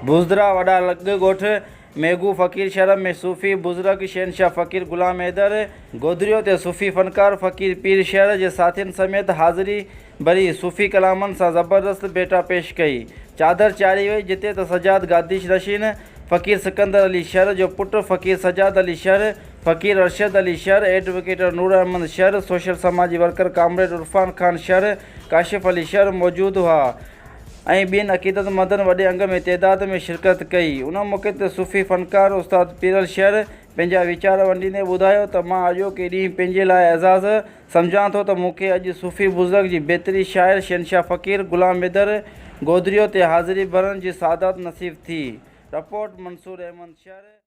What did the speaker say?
बुज़दरा वॾा लॻ ॻोठ मेघू फ़कीर शहर में सूफ़ी बुज़ुर्ग शहनशाह फ़कीर ग़ुलाम हैदर गोदरियो ते सूफ़ी फ़नकार फ़कीर पीर शहर जे साथियुनि समेत हाज़िरी भरी सूफ़ी कलामनि सां ज़बरदस्त भेटा पेश कई। चादर चाढ़ी वई जिते त सजाद गादीश नशीन फ़कीर सिकंदर अली शहर जो पुटु फ़कीर सजाद अली शहर, फ़कीर अरशद अली शहर, एडवोकेट नूर अहमद शहर, सोशल समाजी वर्कर कामरेड इरफान खान शहर, काशिफ़ अली शहर मौजूदु हुआ ऐं ॿियनि अक़ीदतमंदनि वॾे अंग में तइदाद में शिरकत कई। उन मौक़े ते सूफ़ी फ़नकार उस्ताद पीरल शहर पंहिंजा वीचार वंडींदे ॿुधायो त मां अॼोके ॾींहुं पंहिंजे लाइ एज़ाज़ सम्झां थो त मूंखे अॼु सूफ़ी बुज़ुर्ग जी बेहतरी शाइर शहनशाह फ़कीर ग़ुलाम हैदर गोदरियो ते हाज़िरी भरण जी सादात नसीब थी। रिपोर्ट मंसूर अहमद शहर।